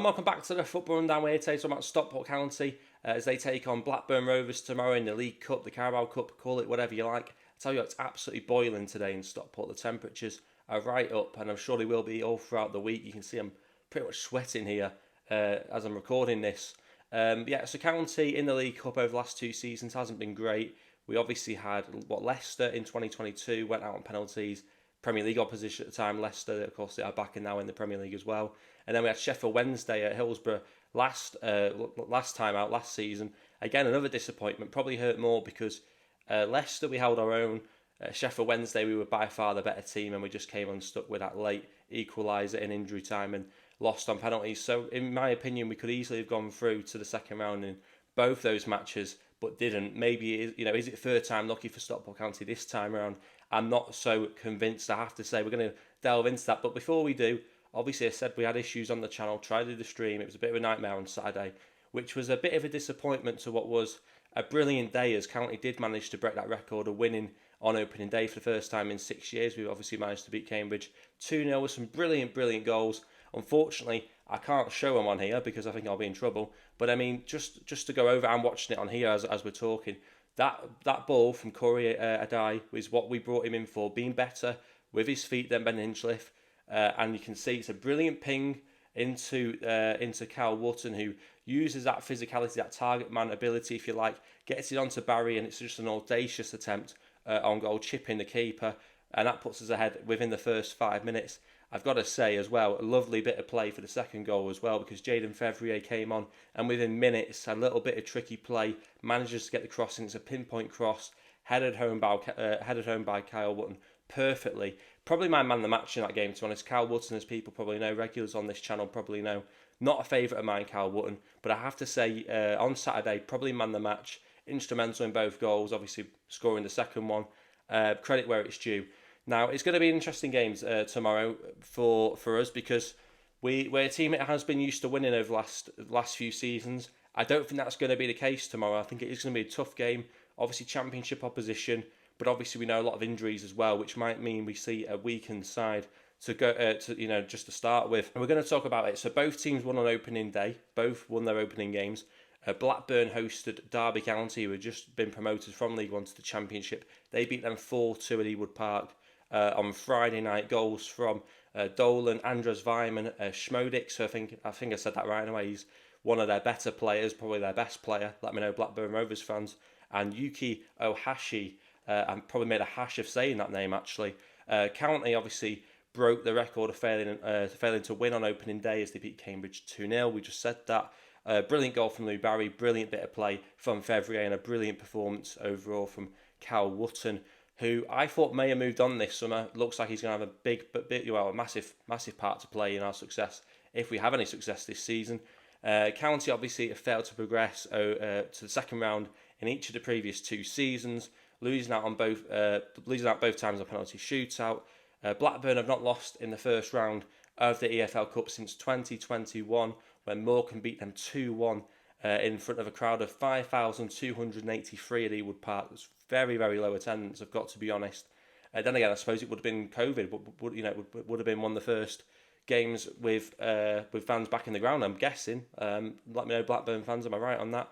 welcome back to the Football Rundown. We're here today talking about Stockport County as they take on Blackburn Rovers tomorrow in the League Cup, the Carabao Cup, call it whatever you like. I tell you, it's absolutely boiling today in Stockport. The temperatures are right up, and I'm sure they will be all throughout the week. You can see I'm pretty much sweating here as I'm recording this. So County in the League Cup over the last two seasons hasn't been great. We obviously had Leicester in 2022 went out on penalties. Premier League opposition at the time, Leicester, of course, they are back in now in the Premier League as well. And then we had Sheffield Wednesday at Hillsborough last time out, last season. Again, another disappointment. Probably hurt more because Leicester, we held our own. Sheffield Wednesday, we were by far the better team, and we just came unstuck with that late equaliser in injury time and lost on penalties. So, in my opinion, we could easily have gone through to the second round in both those matches, but didn't. Maybe, is it third time lucky for Stockport County this time around? I'm not so convinced, I have to say. We're going to delve into that. But before we do, obviously I said we had issues on the channel, tried to do the stream. It was a bit of a nightmare on Saturday, which was a bit of a disappointment to what was a brilliant day, as County did manage to break that record of winning on opening day for the first time in 6 years. We obviously managed to beat Cambridge 2-0 with some brilliant goals. Unfortunately, I can't show them on here because I think I'll be in trouble. But I mean, just to go over, I'm watching it on here as we're talking. That ball from Corey Adai was what we brought him in for, being better with his feet than Ben Hinchliffe. And you can see it's a brilliant ping into Cal Wotton, who uses that physicality, that target man ability, if you like, gets it onto Barry, and it's just an audacious attempt on goal, chipping the keeper. And that puts us ahead within the first 5 minutes. I've got to say as well, a lovely bit of play for the second goal as well, because Jaden Fevrier came on and within minutes, a little bit of tricky play, manages to get the crossing. It's a pinpoint cross, headed home by Kyle Wotton perfectly. Probably my man of the match in that game, to be honest. Kyle Wotton, as people probably know, regulars on this channel probably know, not a favourite of mine, Kyle Wotton, but I have to say, on Saturday, probably man of the match, instrumental in both goals, obviously scoring the second one. Credit where it's due. Now, it's going to be interesting games tomorrow for us, because we're a team that has been used to winning over the last few seasons. I don't think that's going to be the case tomorrow. I think it is going to be a tough game. Obviously, championship opposition, but obviously we know a lot of injuries as well, which might mean we see a weakened side to go just to start with. And we're going to talk about it. So both teams won on opening day. Both won their opening games. Blackburn hosted Derby County, who had just been promoted from League One to the Championship. They beat them 4-2 at Ewood Park. On Friday night, goals from Dolan, Andres Weimann, Schmodik. So I think I said that right away. He's one of their better players, probably their best player. Let me know, Blackburn Rovers fans. And Yuki Ohashi. I probably made a hash of saying that name actually. County obviously broke the record of failing to win on opening day as they beat Cambridge 2-0. We just said that. Brilliant goal from Lou Barry, brilliant bit of play from Fevrier, and a brilliant performance overall from Cal Wotton, who I thought may have moved on this summer. Looks like he's going to have a massive part to play in our success, if we have any success this season. County obviously have failed to progress to the second round in each of the previous two seasons, losing out both times on penalty shootout. Blackburn have not lost in the first round of the EFL Cup since 2021, when Morecambe beat them 2-1 in front of a crowd of 5,283 at Ewood Park. It's very low attendance, I've got to be honest. Then again, I suppose it would have been COVID, but would have been one of the first games with fans back in the ground, I'm guessing. Let me know, Blackburn fans, am I right on that?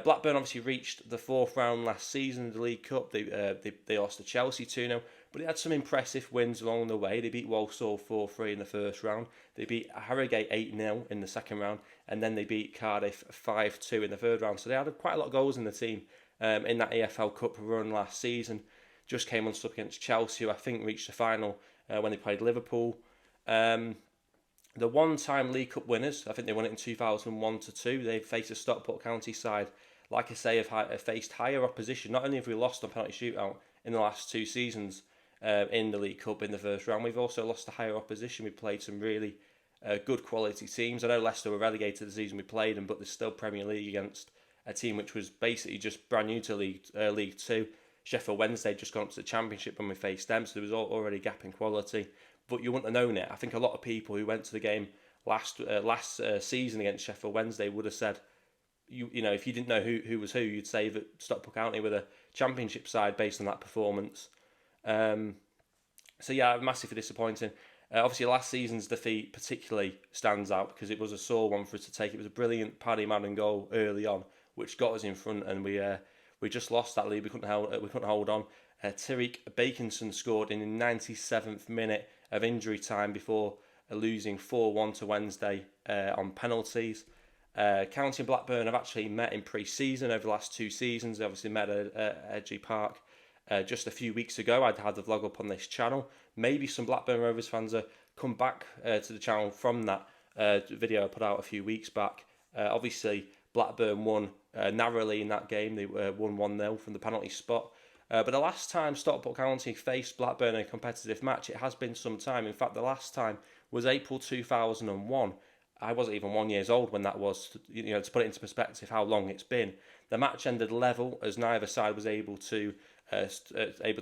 Blackburn obviously reached the fourth round last season in the League Cup. They lost to Chelsea 2-0, but they had some impressive wins along the way. They beat Walsall 4-3 in the first round. They beat Harrogate 8-0 in the second round, and then they beat Cardiff 5-2 in the third round. So they had quite a lot of goals in the team in that EFL Cup run last season. Just came unstuck against Chelsea, who I think reached the final when they played Liverpool. The one-time League Cup winners, I think they won it in 2001-2. They faced a Stockport County side, like I say, have faced higher opposition. Not only have we lost on penalty shootout in the last two seasons in the League Cup in the first round, we've also lost to higher opposition. We played some really good quality teams. I know Leicester were relegated the season we played them, but there's still Premier League against a team which was basically just brand new to League Two. Sheffield Wednesday just gone up to the Championship when we faced them, so there was already a gap in quality. But you wouldn't have known it. I think a lot of people who went to the game last season against Sheffield Wednesday would have said, if you didn't know who was who, you'd say that Stockport County were the Championship side based on that performance. So yeah, massively disappointing. Obviously, last season's defeat particularly stands out because it was a sore one for us to take. It was a brilliant Paddy Madden goal early on, which got us in front, and we just lost that lead. We couldn't hold on. Tariq Bakinson scored in the 97th minute of injury time before losing 4-1 to Wednesday on penalties. County and Blackburn have actually met in pre-season over the last 2 seasons. They obviously met at Edgeley Park just a few weeks ago. I'd had the vlog up on this channel. Maybe some Blackburn Rovers fans have come back to the channel from that video I put out a few weeks back. Obviously, Blackburn won narrowly in that game. They won 1-0 from the penalty spot. But the last time Stockport County faced Blackburn in a competitive match, it has been some time. In fact, the last time was April 2001. I wasn't even 1 year old when that was, to put it into perspective how long it's been. The match ended level as neither side was able to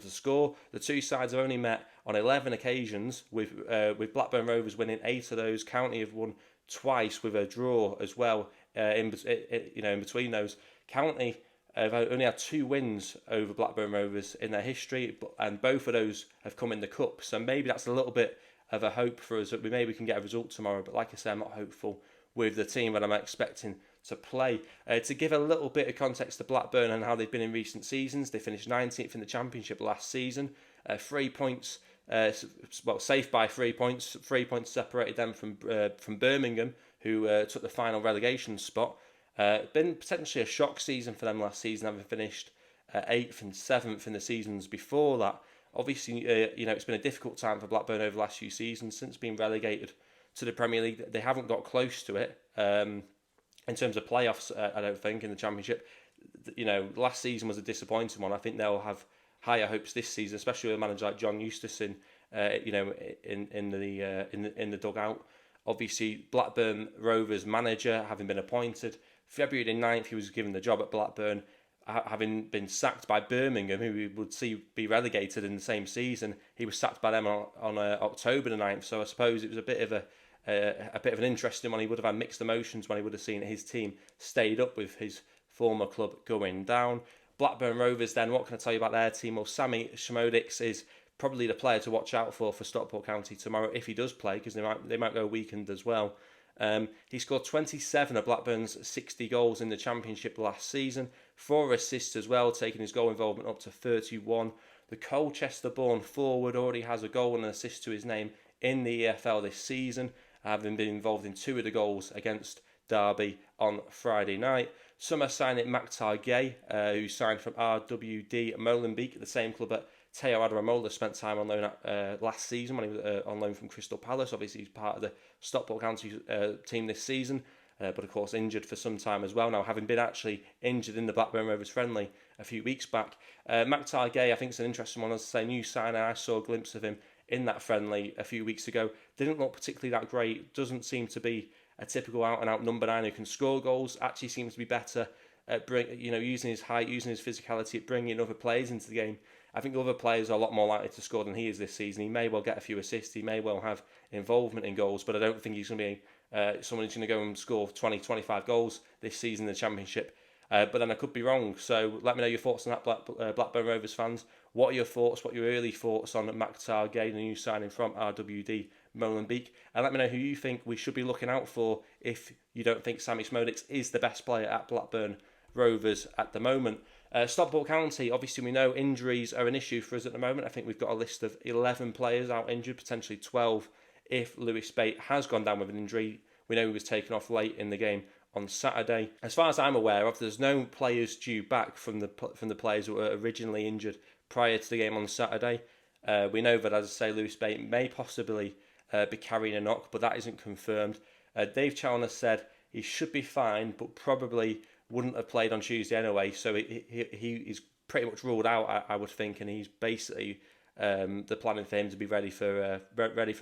score. The two sides have only met on 11 occasions, with Blackburn Rovers winning 8 of those. County have won twice with a draw as well. In between those, County have only had 2 wins over Blackburn Rovers in their history, and both of those have come in the cup. So maybe that's a little bit of a hope for us that we maybe can get a result tomorrow. But like I say, I'm not hopeful with the team that I'm expecting to play. To give a little bit of context to Blackburn and how they've been in recent seasons, they finished 19th in the Championship last season. 3 points, safe by 3 points. 3 points separated them from Birmingham, who took the final relegation spot. Been potentially a shock season for them last season, having finished 8th and 7th in the seasons before that. Obviously, it's been a difficult time for Blackburn over the last few seasons since being relegated to the Premier League. They haven't got close to it in terms of playoffs. I don't think in the Championship. Last season was a disappointing one. I think they'll have higher hopes this season, especially with a manager like John Eustace in the dugout. Obviously, Blackburn Rovers manager having been appointed February the 9th, he was given the job at Blackburn, having been sacked by Birmingham, who we would see be relegated in the same season. He was sacked by them on October the 9th. So I suppose it was a bit of an interesting one. He would have had mixed emotions when he would have seen his team stayed up with his former club going down. Blackburn Rovers then, what can I tell you about their team? Well, Sammy Szmodics is probably the player to watch out for Stockport County tomorrow if he does play, because they might go weakened as well. He scored 27 of Blackburn's 60 goals in the Championship last season, 4 assists as well, taking his goal involvement up to 31. The Colchester-born forward already has a goal and an assist to his name in the EFL this season, having been involved in 2 of the goals against Derby on Friday night. Summer signing Maktar Gay, who signed from RWD Molenbeek, the same club that Teo Adaramola spent time on loan at last season when he was on loan from Crystal Palace. Obviously, he's part of the Stockport County team this season, but of course injured for some time as well now, having been actually injured in the Blackburn Rovers friendly a few weeks back. Maktar Gay, I think, is an interesting one. As I say, new signing. I saw a glimpse of him in that friendly a few weeks ago. Didn't look particularly that great. Doesn't seem to be a typical out-and-out number 9 who can score goals. Actually seems to be better at using his height, using his physicality, at bringing other players into the game. I think other players are a lot more likely to score than he is this season. He may well get a few assists. He may well have involvement in goals, but I don't think he's going to be someone who's going to go and score 20, 25 goals this season in the Championship. But then I could be wrong. So let me know your thoughts on that, Blackburn Rovers fans. What are your thoughts? What are your early thoughts on Maktar Gay, the new signing from RWD Molenbeek? And let me know who you think we should be looking out for if you don't think Sammy Szmodics is the best player at Blackburn Rovers at the moment. Stockport County, obviously we know injuries are an issue for us at the moment. I think we've got a list of 11 players out injured, potentially 12 if Lewis Bate has gone down with an injury. We know he was taken off late in the game on Saturday. As far as I'm aware of, there's no players due back from the players who were originally injured prior to the game on Saturday. We know that, as I say, Lewis Bate may possibly be carrying a knock, but that isn't confirmed. Dave Chalner said he should be fine, but probably wouldn't have played on Tuesday anyway, so he is pretty much ruled out, I would think, and he's basically the planning for him to be ready for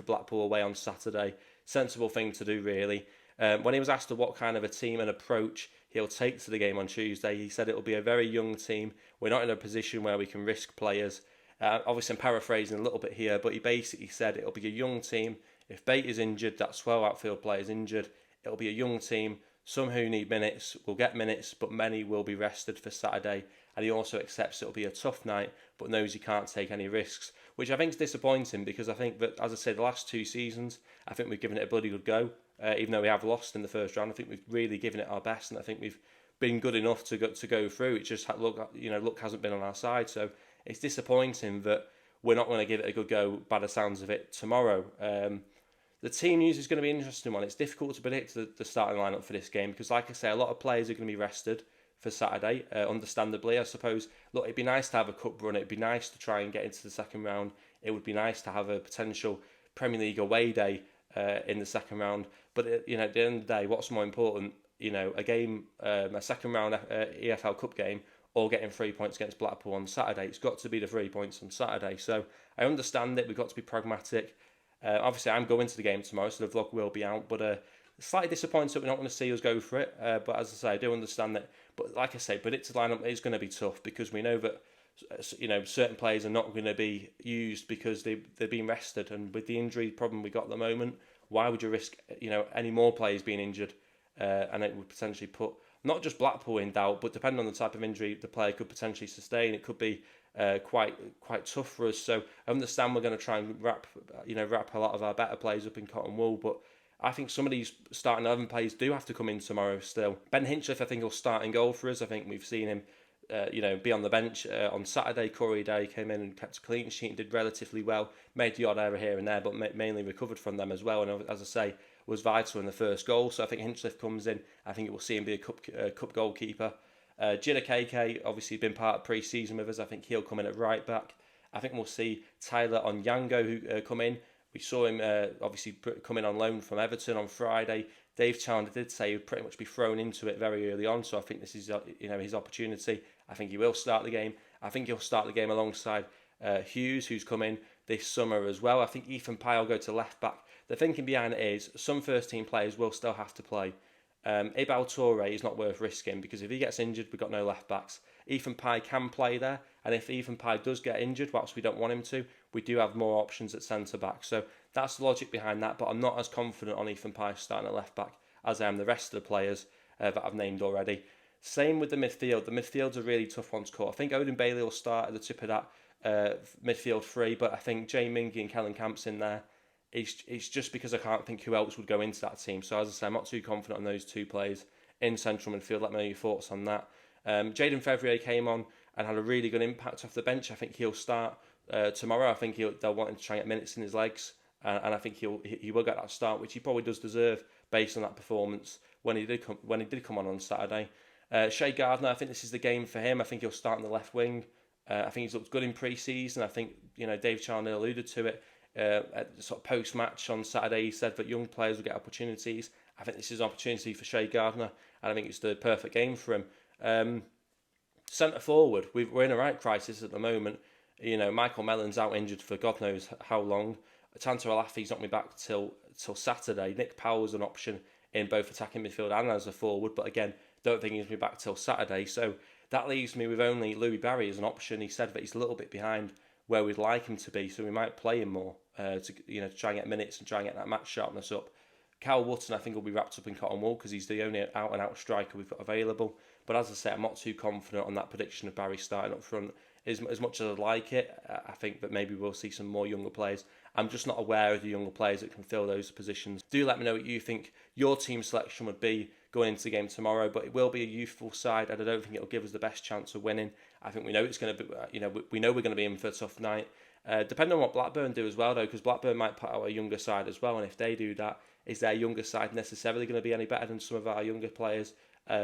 Blackpool away on Saturday. Sensible thing to do, really. When he was asked what kind of a team and approach he'll take to the game on Tuesday, he said it'll be a very young team. We're not in a position where we can risk players. Obviously, I'm paraphrasing a little bit here, but he basically said it'll be a young team. If Bate is injured, that's 12 outfield players injured. It'll be a young team, Some who need minutes will get minutes, but many will be rested for Saturday. And he also accepts it'll be a tough night, but knows he can't take any risks, which I think is disappointing because I think that, as I said, the last 2 seasons, I think we've given it a bloody good go. Even though we have lost in the first round, I think we've really given it our best, and I think we've been good enough to go through. It just luck hasn't been on our side, so it's disappointing that we're not going to give it a good go by the sounds of it tomorrow. The team news is going to be an interesting one. It's difficult to predict the starting lineup for this game because, like I say, a lot of players are going to be rested for Saturday, understandably. I suppose, look, it'd be nice to have a cup run. It'd be nice to try and get into the second round. It would be nice to have a potential Premier League away day in the second round. But, at the end of the day, what's more important, a game, a second round EFL Cup game, or getting 3 points against Blackpool on Saturday. It's got to be the 3 points on Saturday. So I understand it. We've got to be pragmatic. Obviously, I'm going to the game tomorrow, so the vlog will be out. But slightly disappointed that we're not going to see us go for it. But as I say, I do understand that. But like I say, predicted lineup is going to be tough because we know that certain players are not going to be used because they're being rested. And with the injury problem we got at the moment, why would you risk any more players being injured? And it would potentially put not just Blackpool in doubt, but depending on the type of injury the player could potentially sustain, it could be quite tough for us. So I understand we're going to try and wrap a lot of our better players up in cotton wool, but I think some of these starting 11 players do have to come in tomorrow still. Ben Hinchliffe, I think, will start in goal for us. I think we've seen him be on the bench on Saturday. Corey Day came in and kept a clean sheet and did relatively well. Made the odd error here and there, but mainly recovered from them as well. And as I say, was vital in the first goal. So I think Hinchliffe comes in. I think we'll see him be a cup goalkeeper. Gina KK, obviously been part of pre-season with us. I think he'll come in at right back. I think we'll see Tyler Onyango who come in. We saw him obviously come in on loan from Everton on Friday. Dave Chandler did say he'd pretty much be thrown into it very early on, so I think this is his opportunity. I think he will start the game. I think he'll start the game alongside Hughes, who's come in this summer as well. I think Ethan Pye will go to left back. The thinking behind it is some first team players will still have to play. Ibal Toure is not worth risking because if he gets injured, we've got no left backs. Ethan Pye can play there, and if Ethan Pye does get injured, whilst we don't want him to, we do have more options at centre back. So that's the logic behind that, but I'm not as confident on Ethan Pye starting at left back as I am the rest of the players that I've named already. Same with the midfield. The midfield's a really tough one to call. I think Odin Bailey will start at the tip of that midfield three, but I think Jay Mingy and Kellen Camp's in there. It's just because I can't think who else would go into that team. So as I say, I'm not too confident on those two players in central midfield. Let me know your thoughts on that. Jaden Fevrier came on and had a really good impact off the bench. I think he'll start tomorrow. I think they'll want him to try and get minutes in his legs, and I think he will get that start, which he probably does deserve based on that performance when he did come on Saturday. Shea Gardner, I think this is the game for him. I think he'll start on the left wing. I think he's looked good in pre-season. I think Dave Chandler alluded to it. At the sort of post-match on Saturday, he said that young players will get opportunities. I think this is an opportunity for Shea Gardner, and I think it's the perfect game for him. Centre forward, we're in a right crisis at the moment. Michael Mellon's out injured for God knows how long. Tanto Alafi's not going to be back till Saturday. Nick Powell's an option in both attacking midfield and as a forward, but again, don't think he's going to be back till Saturday. So that leaves me with only Louis Barry as an option. He said that he's a little bit behind where we'd like him to be, so we might play him more to try and get minutes and try and get that match sharpness up. Cal Wotton, I think, will be wrapped up in cotton wool because he's the only out-and-out striker we've got available. But as I say, I'm not too confident on that prediction of Barry starting up front. As much as I'd like it, I think that maybe we'll see some more younger players. I'm just not aware of the younger players that can fill those positions. Do let me know what you think your team selection would be going into the game tomorrow, but it will be a youthful side, and I don't think it'll give us the best chance of winning. I think we know it's going to be, we know we're going to be in for a tough night. Depending on what Blackburn do as well, though, because Blackburn might put out a younger side as well, and if they do that, is their younger side necessarily going to be any better than some of our younger players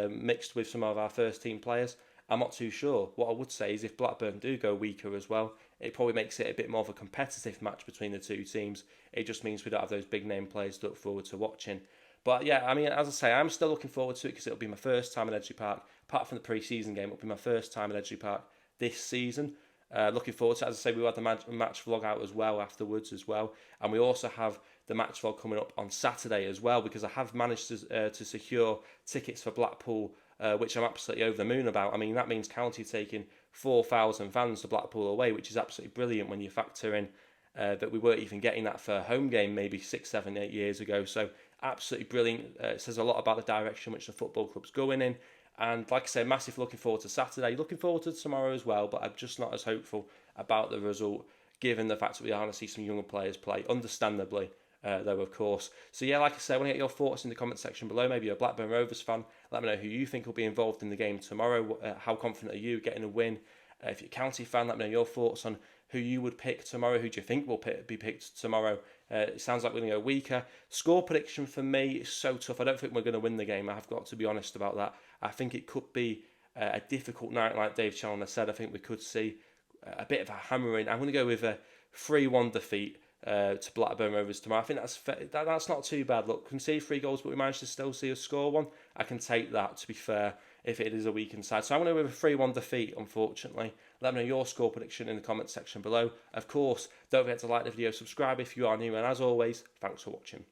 mixed with some of our first team players? I'm not too sure. What I would say is if Blackburn do go weaker as well, it probably makes it a bit more of a competitive match between the two teams. It just means we don't have those big name players to look forward to watching. But yeah, I mean, as I say, I'm still looking forward to it because it'll be my first time at Edgeley Park. Apart from the pre-season game, it'll be my first time at Edgeley Park this season. Looking forward to it. As I say, we had the match vlog out as well afterwards as well. And we also have the match vlog coming up on Saturday as well because I have managed to secure tickets for Blackpool, which I'm absolutely over the moon about. I mean, that means County taking 4,000 fans to Blackpool away, which is absolutely brilliant when you factor in that we weren't even getting that for a home game maybe 6, 7, 8 years ago. So absolutely brilliant. It says a lot about the direction which the football club's going in. And like I say, massive looking forward to Saturday. Looking forward to tomorrow as well, but I'm just not as hopeful about the result, given the fact that we are going to see some younger players play, understandably, though, of course. So yeah, like I said, I want to get your thoughts in the comment section below. Maybe you're a Blackburn Rovers fan. Let me know who you think will be involved in the game tomorrow. How confident are you getting a win? If you're a County fan, let me know your thoughts on who you would pick tomorrow. Who do you think will be picked tomorrow? It sounds like we're going to go weaker. Score prediction for me is so tough. I don't think we're going to win the game. I've got to be honest about that. I think it could be a difficult night, like Dave Challoner said. I think we could see a bit of a hammering. I'm going to go with a 3-1 defeat to Blackburn Rovers tomorrow. I think that's not too bad. Look, concede 3 goals, but we managed to still see us score one. I can take that, to be fair, if it is a weakened side. So I'm going to go with a 3-1 defeat, unfortunately. Let me know your score prediction in the comment section below. Of course, don't forget to like the video, subscribe if you are new, and as always, thanks for watching.